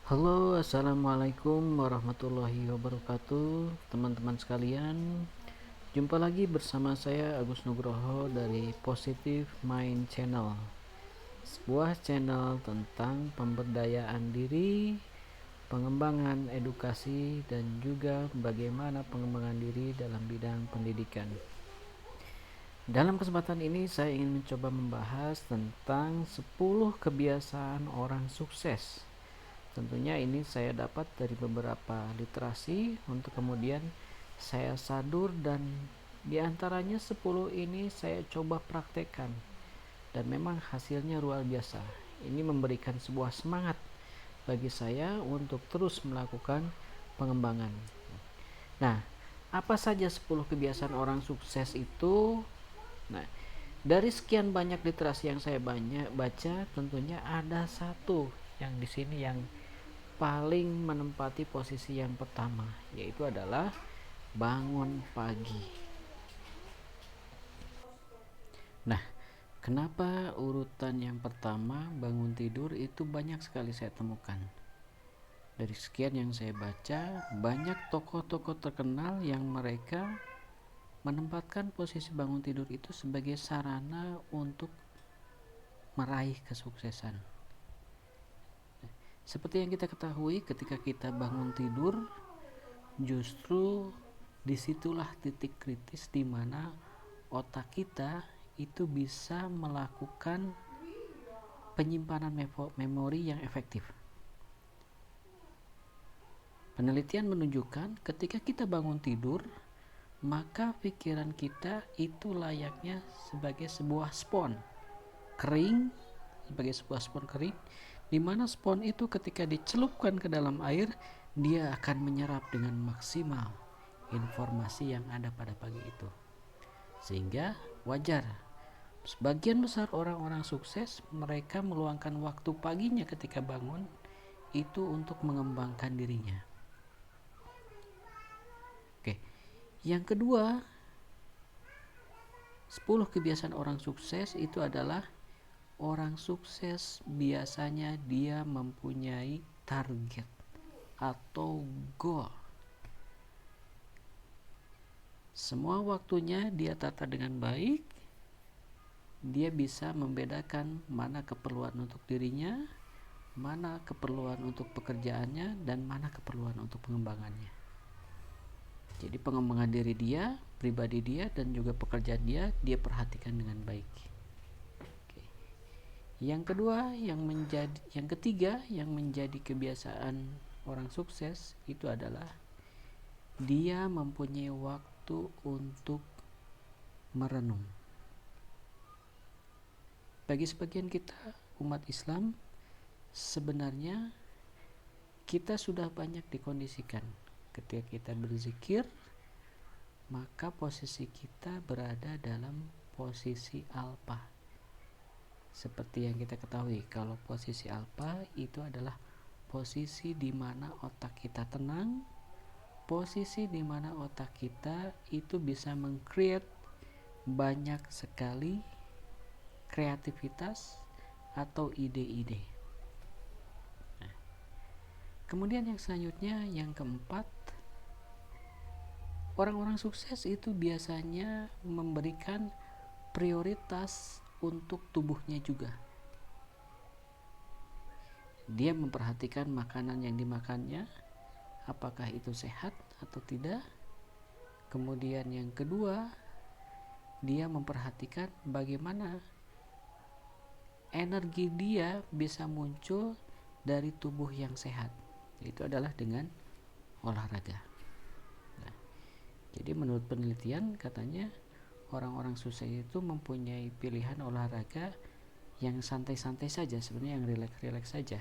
Halo, assalamualaikum warahmatullahi wabarakatuh, teman-teman sekalian. Jumpa lagi bersama saya Agus Nugroho dari Positive Mind Channel, sebuah channel tentang pemberdayaan diri, pengembangan edukasi, dan juga bagaimana pengembangan diri dalam bidang pendidikan. Dalam kesempatan ini saya ingin mencoba membahas tentang 10 kebiasaan orang sukses. Tentunya ini saya dapat dari beberapa literasi untuk kemudian saya sadur, dan diantaranya 10 ini saya coba praktekkan dan memang hasilnya luar biasa. Ini memberikan sebuah semangat bagi saya untuk terus melakukan pengembangan. Nah, apa saja 10 kebiasaan orang sukses itu? Nah, dari sekian banyak literasi yang saya baca, tentunya ada satu yang di sini yang paling menempati posisi yang pertama, yaitu adalah bangun pagi. Nah, kenapa urutan yang pertama bangun tidur itu banyak sekali saya temukan? Dari sekian yang saya baca, banyak tokoh-tokoh terkenal yang mereka menempatkan posisi bangun tidur itu sebagai sarana untuk meraih kesuksesan. Seperti yang kita ketahui, ketika kita bangun tidur, justru disitulah titik kritis di mana otak kita itu bisa melakukan penyimpanan memori yang efektif. Penelitian menunjukkan ketika kita bangun tidur, maka pikiran kita itu layaknya sebagai sebuah spons kering, di mana spons itu ketika dicelupkan ke dalam air, dia akan menyerap dengan maksimal informasi yang ada pada pagi itu. Sehingga wajar, sebagian besar orang-orang sukses mereka meluangkan waktu paginya ketika bangun itu untuk mengembangkan dirinya. Oke. Yang kedua, 10 kebiasaan orang sukses itu adalah orang sukses biasanya dia mempunyai target atau goal. Semua waktunya dia tata dengan baik. Dia bisa membedakan mana keperluan untuk dirinya, mana keperluan untuk pekerjaannya, dan mana keperluan untuk pengembangannya. Jadi pengembangan diri dia, pribadi dia, dan juga pekerjaan dia perhatikan dengan baik. Oke. Yang ketiga yang menjadi kebiasaan orang sukses itu adalah dia mempunyai waktu untuk merenung. Bagi sebagian kita umat Islam, sebenarnya kita sudah banyak dikondisikan ketika kita berzikir, maka posisi kita berada dalam posisi alpa. Seperti yang kita ketahui, kalau posisi alpa itu adalah posisi di mana otak kita tenang, posisi di mana otak kita itu bisa meng-create banyak sekali kreativitas atau ide-ide. Nah, kemudian yang selanjutnya, yang keempat, orang-orang sukses itu biasanya memberikan prioritas untuk tubuhnya juga. Dia memperhatikan makanan yang dimakannya, apakah itu sehat atau tidak. Kemudian yang kedua, dia memperhatikan bagaimana energi dia bisa muncul dari tubuh yang sehat. Itu adalah dengan olahraga. Nah, jadi menurut penelitian katanya orang-orang sukses itu mempunyai pilihan olahraga yang santai-santai saja, sebenarnya yang rileks-rileks saja.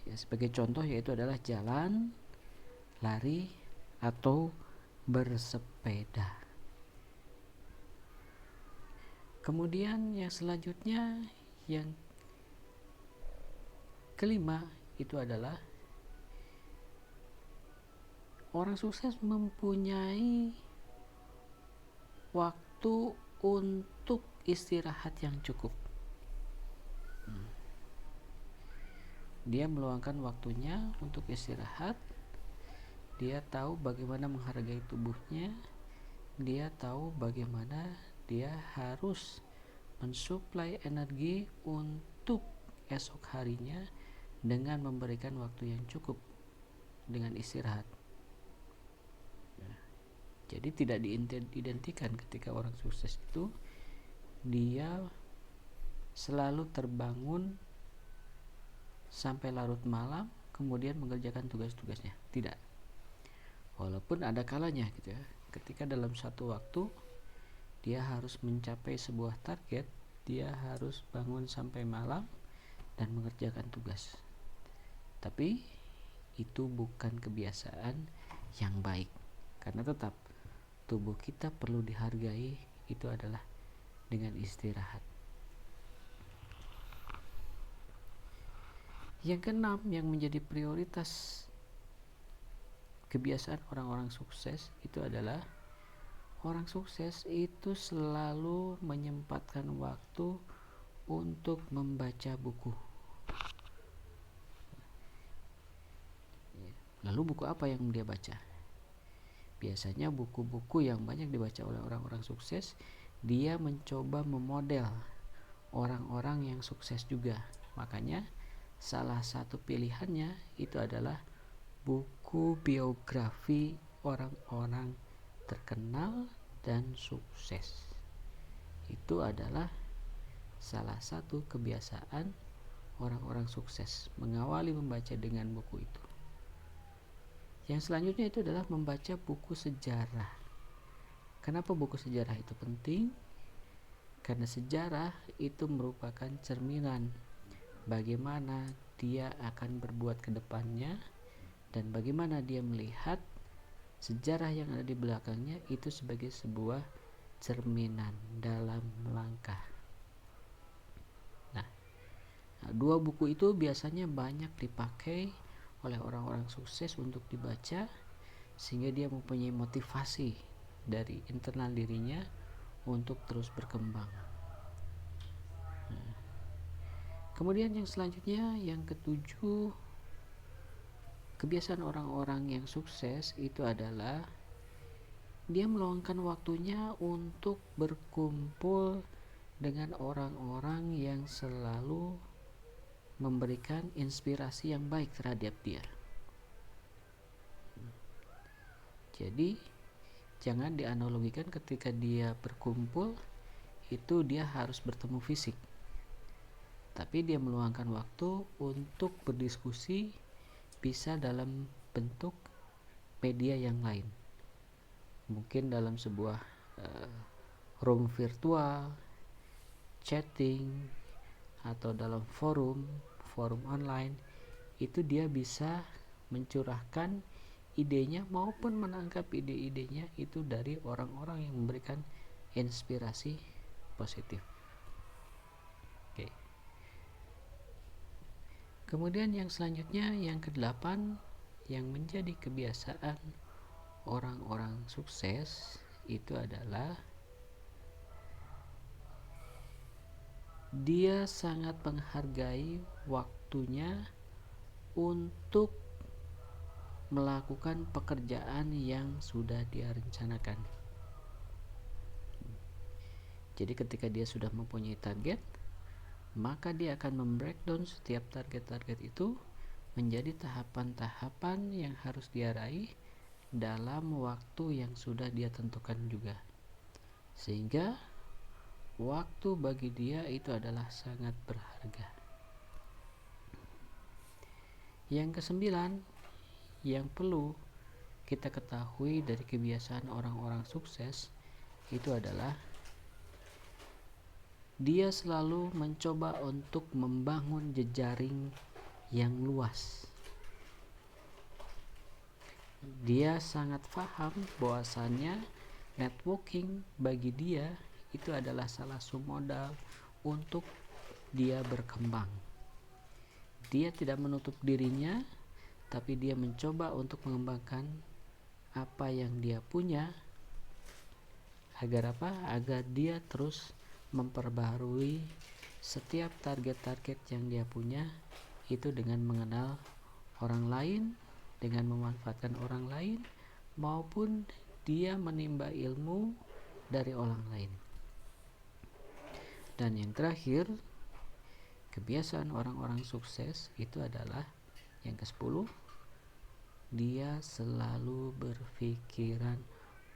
Ya, sebagai contoh yaitu adalah jalan, lari, atau bersepeda. Kemudian yang selanjutnya, yang kelima itu adalah orang sukses mempunyai waktu untuk istirahat yang cukup. Dia meluangkan waktunya untuk istirahat. Dia tahu bagaimana menghargai tubuhnya. Dia tahu bagaimana dia harus mensuplai energi untuk esok harinya dengan memberikan waktu yang cukup dengan istirahat. Jadi tidak diidentikan ketika orang sukses itu dia selalu terbangun sampai larut malam kemudian mengerjakan tugas-tugasnya. Tidak. Walaupun ada kalanya gitu ya. Ketika dalam satu waktu dia harus mencapai sebuah target, dia harus bangun sampai malam dan mengerjakan tugas. Tapi itu bukan kebiasaan yang baik. Karena tetap tubuh kita perlu dihargai, itu adalah dengan istirahat. Yang keenam yang menjadi prioritas kebiasaan orang-orang sukses itu adalah orang sukses itu selalu menyempatkan waktu untuk membaca buku. Lalu buku apa yang dia baca? Biasanya buku-buku yang banyak dibaca oleh orang-orang sukses, dia mencoba memodel orang-orang yang sukses juga. Makanya salah satu pilihannya itu adalah buku biografi orang-orang terkenal dan sukses. Itu adalah salah satu kebiasaan orang-orang sukses, mengawali membaca dengan buku itu. Yang selanjutnya itu adalah membaca buku sejarah. Kenapa buku sejarah itu penting? Karena sejarah itu merupakan cerminan bagaimana dia akan berbuat ke depannya dan bagaimana dia melihat sejarah yang ada di belakangnya itu sebagai sebuah cerminan dalam langkah. Nah, dua buku itu biasanya banyak dipakai oleh orang-orang sukses untuk dibaca sehingga dia mempunyai motivasi dari internal dirinya untuk terus berkembang. Kemudian yang selanjutnya, yang ketujuh, kebiasaan orang-orang yang sukses itu adalah dia meluangkan waktunya untuk berkumpul dengan orang-orang yang selalu memberikan inspirasi yang baik terhadap dia. Jadi jangan dianalogikan ketika dia berkumpul itu dia harus bertemu fisik, tapi dia meluangkan waktu untuk berdiskusi, bisa dalam bentuk media yang lain, mungkin dalam sebuah room virtual, chatting, atau dalam forum online. Itu dia bisa mencurahkan idenya maupun menangkap ide-idenya itu dari orang-orang yang memberikan inspirasi positif. Oke. Kemudian yang selanjutnya, yang ke-8, yang menjadi kebiasaan orang-orang sukses itu adalah dia sangat menghargai waktunya untuk melakukan pekerjaan yang sudah dia rencanakan. Jadi ketika dia sudah mempunyai target, maka dia akan membreakdown setiap target-target itu menjadi tahapan-tahapan yang harus dia raih dalam waktu yang sudah dia tentukan juga. Sehingga waktu bagi dia itu adalah sangat berharga. Yang kesembilan, yang perlu kita ketahui dari kebiasaan orang-orang sukses itu adalah dia selalu mencoba untuk membangun jejaring yang luas. Dia sangat paham bahwasannya networking bagi dia itu adalah salah satu modal untuk dia berkembang. Dia tidak menutup dirinya, tapi dia mencoba untuk mengembangkan apa yang dia punya. Agar apa? Agar dia terus memperbaharui setiap target-target yang dia punya itu dengan mengenal orang lain, dengan memanfaatkan orang lain, maupun dia menimba ilmu dari orang lain. Dan yang terakhir, kebiasaan orang-orang sukses itu adalah yang ke-10, dia selalu berpikiran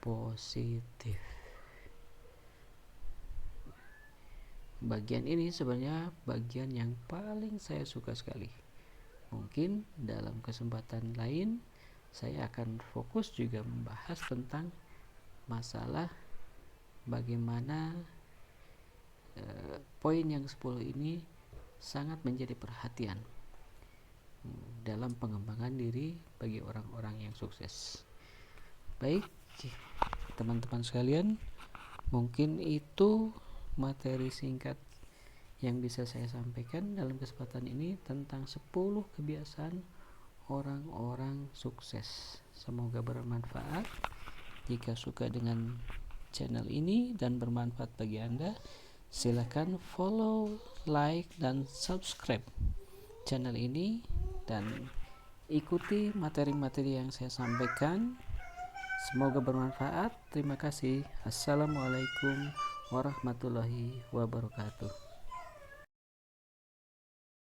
positif. Bagian ini sebenarnya bagian yang paling saya suka sekali. Mungkin dalam kesempatan lain saya akan fokus juga membahas tentang masalah bagaimana poin yang 10 ini sangat menjadi perhatian dalam pengembangan diri bagi orang-orang yang sukses. Baik, teman-teman sekalian, mungkin itu materi singkat yang bisa saya sampaikan dalam kesempatan ini tentang 10 kebiasaan orang-orang sukses. Semoga bermanfaat. Jika suka dengan channel ini dan bermanfaat bagi Anda, silakan follow, like, dan subscribe channel ini dan ikuti materi-materi yang saya sampaikan. Semoga bermanfaat. Terima kasih. Assalamualaikum warahmatullahi wabarakatuh.